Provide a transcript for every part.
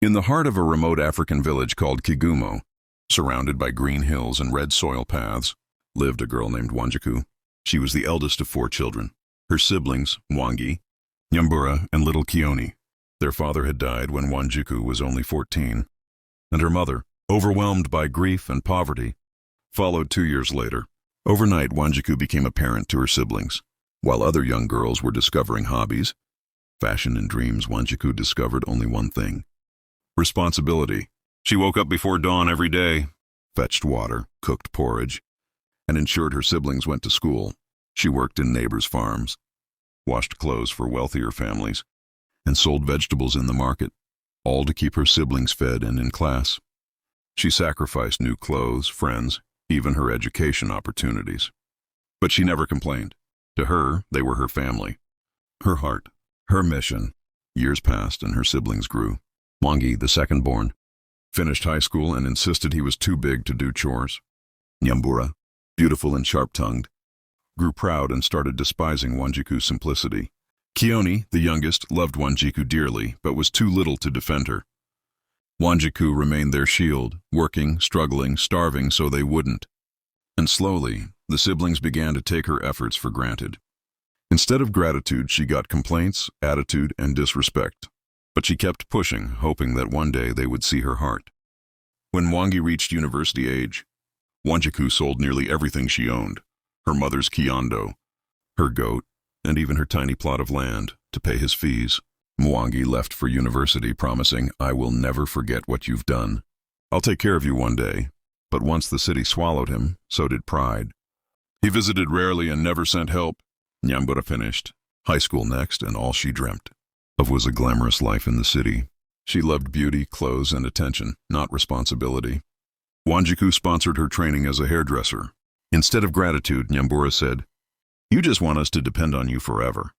In the heart of a remote African village called Kigumo, surrounded by green hills and red soil paths, lived a girl named Wanjiku. She was the eldest of 4 children. Her siblings, Mwangi, Nyambura, and little Kioni. Their father had died when Wanjiku was only 14, and her mother, overwhelmed by grief and poverty, followed 2 years later. Overnight, Wanjiku became a parent to her siblings. While other young girls were discovering hobbies, fashion, and dreams, Wanjiku discovered only one thing: responsibility. She woke up before dawn every day, fetched water, cooked porridge, and ensured her siblings went to school. She worked in neighbors' farms, washed clothes for wealthier families, and sold vegetables in the market, all to keep her siblings fed and in class. She sacrificed new clothes, friends, even her education opportunities. But she never complained. To her, they were her family, her heart, her mission. Years passed and her siblings grew. Mwangi, the second-born, finished high school and insisted he was too big to do chores. Nyambura, beautiful and sharp-tongued, grew proud and started despising Wanjiku's simplicity. Kioni, the youngest, loved Wanjiku dearly, but was too little to defend her. Wanjiku remained their shield, working, struggling, starving so they wouldn't. And slowly, the siblings began to take her efforts for granted. Instead of gratitude, she got complaints, attitude, and disrespect. But she kept pushing, hoping that one day they would see her heart. When Mwangi reached university age, Wanjiku sold nearly everything she owned: her mother's kiondo, her goat, and even her tiny plot of land, to pay his fees. Mwangi left for university promising, "I will never forget what you've done. I'll take care of you one day." But once the city swallowed him, so did pride. He visited rarely and never sent help. Nyambura finished high school next, and all she dreamt of was a glamorous life in the city. She loved beauty, clothes, and attention, not responsibility. Wanjiku sponsored her training as a hairdresser. Instead of gratitude, Nyambura said, "You just want us to depend on you forever.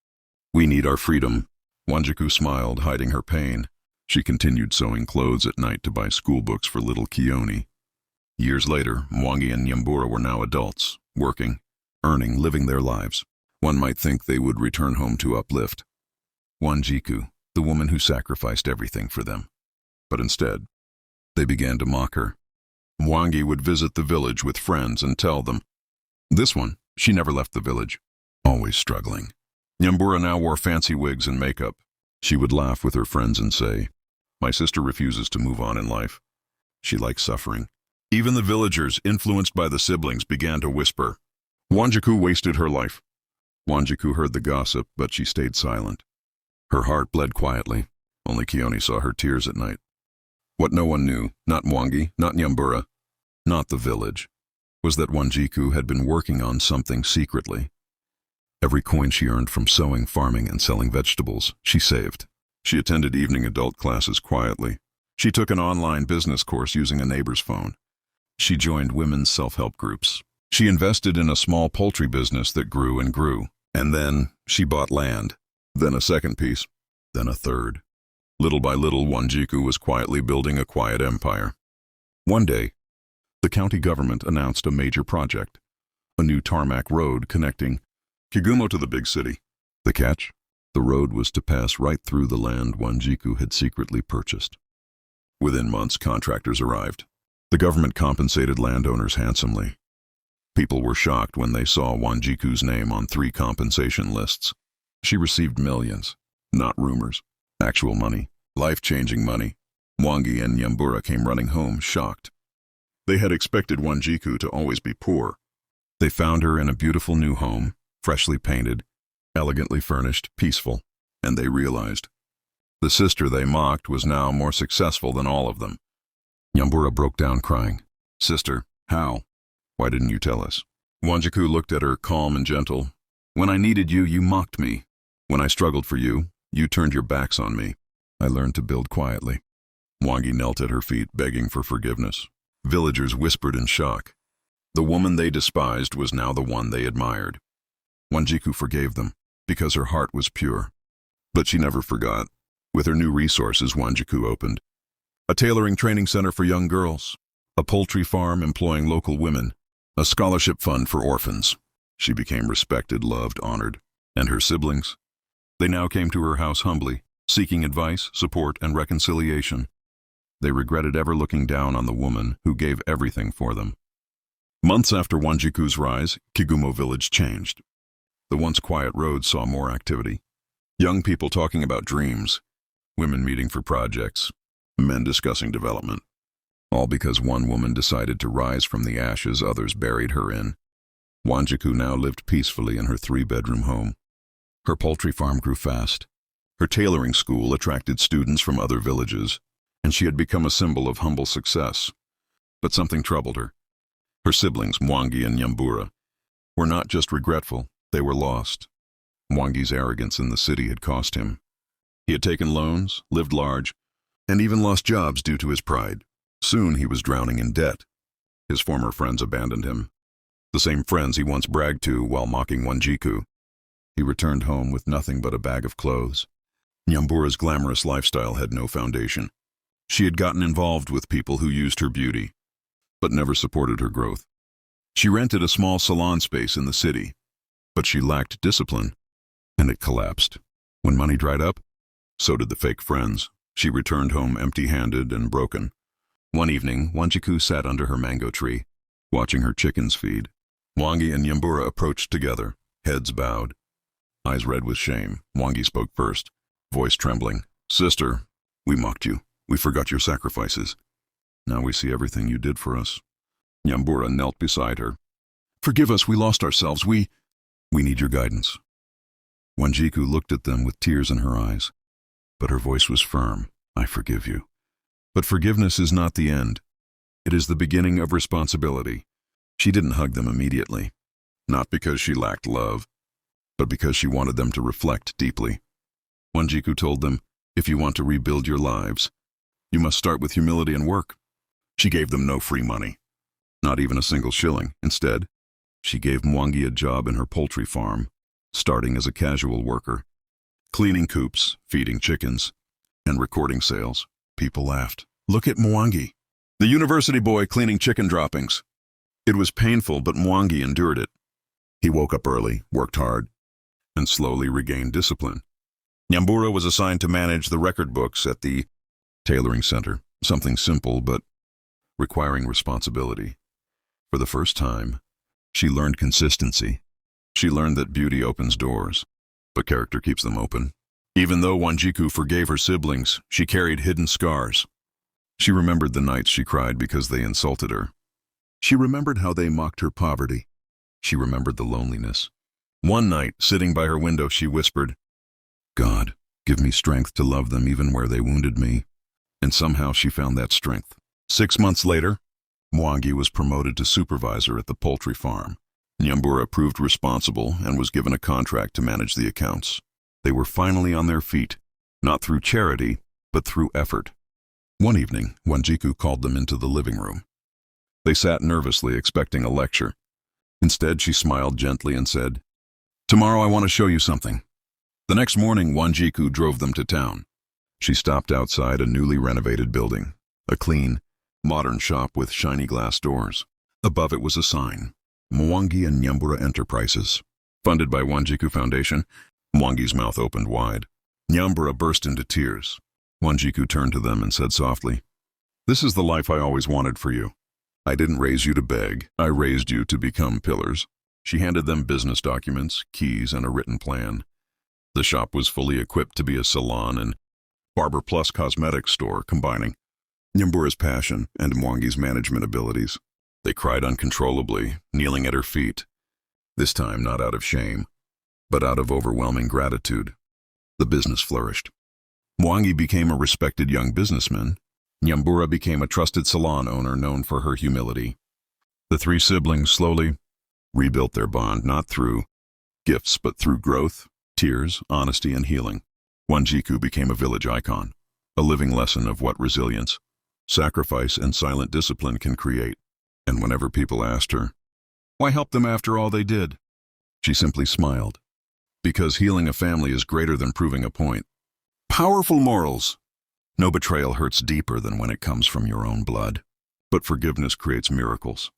We need our freedom." Wanjiku smiled, hiding her pain. She continued sewing clothes at night to buy school books for little Kioni. Years later, Mwangi and Nyambura were now adults, working, earning, living their lives. One might think they would return home to uplift Wanjiku, the woman who sacrificed everything for them. But instead, they began to mock her. Mwangi would visit the village with friends and tell them. This one, she never left the village, always struggling. Nyambura now wore fancy wigs and makeup. She would laugh with her friends and say, "My sister refuses to move on in life. She likes suffering." Even the villagers, influenced by the siblings, began to whisper, "Wanjiku wasted her life." Wanjiku heard the gossip, but she stayed silent. Her heart bled quietly. Only Kioni saw her tears at night. What no one knew, not Mwangi, not Nyambura, not the village, was that Wanjiku had been working on something secretly. Every coin she earned from sewing, farming, and selling vegetables, she saved. She attended evening adult classes quietly. She took an online business course using a neighbor's phone. She joined women's self-help groups. She invested in a small poultry business that grew and grew. And then she bought land, then a second piece, then a third. Little by little, Wanjiku was quietly building a quiet empire. One day, the county government announced a major project, a new tarmac road connecting Kigumo to the big city. The catch? The road was to pass right through the land Wanjiku had secretly purchased. Within months, contractors arrived. The government compensated landowners handsomely. People were shocked when they saw Wanjiku's name on 3 compensation lists. She received millions, not rumors, actual money, life-changing money. Mwangi and Nyambura came running home, shocked. They had expected Wanjiku to always be poor. They found her in a beautiful new home, freshly painted, elegantly furnished, peaceful, and they realized the sister they mocked was now more successful than all of them. Nyambura broke down crying. "Sister, how? Why didn't you tell us?" Wanjiku looked at her, calm and gentle. "When I needed you, you mocked me. When I struggled for you, you turned your backs on me. I learned to build quietly." Mwangi knelt at her feet, begging for forgiveness. Villagers whispered in shock. The woman they despised was now the one they admired. Wanjiku forgave them, because her heart was pure. But she never forgot. With her new resources, Wanjiku opened a tailoring training center for young girls, a poultry farm employing local women, a scholarship fund for orphans. She became respected, loved, honored. And her siblings? They now came to her house humbly, seeking advice, support, and reconciliation. They regretted ever looking down on the woman who gave everything for them. Months after Wanjiku's rise, Kigumo village changed. The once quiet roads saw more activity. Young people talking about dreams, women meeting for projects, men discussing development. All because one woman decided to rise from the ashes others buried her in. Wanjiku now lived peacefully in her 3-bedroom home. Her poultry farm grew fast. Her tailoring school attracted students from other villages, and she had become a symbol of humble success. But something troubled her. Her siblings, Mwangi and Nyambura, were not just regretful, they were lost. Mwangi's arrogance in the city had cost him. He had taken loans, lived large, and even lost jobs due to his pride. Soon he was drowning in debt. His former friends abandoned him. The same friends he once bragged to while mocking Wanjiku. He returned home with nothing but a bag of clothes. Nyambura's glamorous lifestyle had no foundation. She had gotten involved with people who used her beauty, but never supported her growth. She rented a small salon space in the city, but she lacked discipline, and it collapsed. When money dried up, so did the fake friends. She returned home empty-handed and broken. One evening, Wanjiku sat under her mango tree, watching her chickens feed. Mwangi and Nyambura approached together, heads bowed. Eyes red with shame, Mwangi spoke first, voice trembling. "Sister, we mocked you. We forgot your sacrifices. Now we see everything you did for us." Nyambura knelt beside her. "Forgive us, we lost ourselves. We need your guidance." Wanjiku looked at them with tears in her eyes, but her voice was firm. "I forgive you. But forgiveness is not the end. It is the beginning of responsibility." She didn't hug them immediately, not because she lacked love, but because she wanted them to reflect deeply. Wanjiku told them, "If you want to rebuild your lives, you must start with humility and work." She gave them no free money, not even a single shilling. Instead, she gave Mwangi a job in her poultry farm, starting as a casual worker, cleaning coops, feeding chickens, and recording sales. People laughed. "Look at Mwangi, the university boy cleaning chicken droppings." It was painful, but Mwangi endured it. He woke up early, worked hard, and slowly regained discipline. Nyambura was assigned to manage the record books at the tailoring center, something simple but requiring responsibility. For the first time, she learned consistency. She learned that beauty opens doors, but character keeps them open. Even though Wanjiku forgave her siblings, she carried hidden scars. She remembered the nights she cried because they insulted her. She remembered how they mocked her poverty. She remembered the loneliness. One night, sitting by her window, she whispered, "God, give me strength to love them even where they wounded me." And somehow she found that strength. 6 months later, Mwangi was promoted to supervisor at the poultry farm. Nyambura proved responsible and was given a contract to manage the accounts. They were finally on their feet, not through charity, but through effort. One evening, Wanjiku called them into the living room. They sat nervously, expecting a lecture. Instead, she smiled gently and said, "Tomorrow I want to show you something." The next morning, Wanjiku drove them to town. She stopped outside a newly renovated building, a clean, modern shop with shiny glass doors. Above it was a sign, Mwangi and Nyambura Enterprises. Funded by Wanjiku Foundation, Mwangi's mouth opened wide. Nyambura burst into tears. Wanjiku turned to them and said softly, "This is the life I always wanted for you. I didn't raise you to beg, I raised you to become pillars." She handed them business documents, keys, and a written plan. The shop was fully equipped to be a salon and Barber Plus cosmetics store, combining Nyambura's passion and Mwangi's management abilities. They cried uncontrollably, kneeling at her feet, this time not out of shame, but out of overwhelming gratitude. The business flourished. Mwangi became a respected young businessman. Nyambura became a trusted salon owner known for her humility. The 3 siblings slowly rebuilt their bond, not through gifts, but through growth, tears, honesty, and healing. Wanjiku became a village icon, a living lesson of what resilience, sacrifice, and silent discipline can create. And whenever people asked her, "Why help them after all they did?" she simply smiled. Because healing a family is greater than proving a point. Powerful morals. No betrayal hurts deeper than when it comes from your own blood. But forgiveness creates miracles.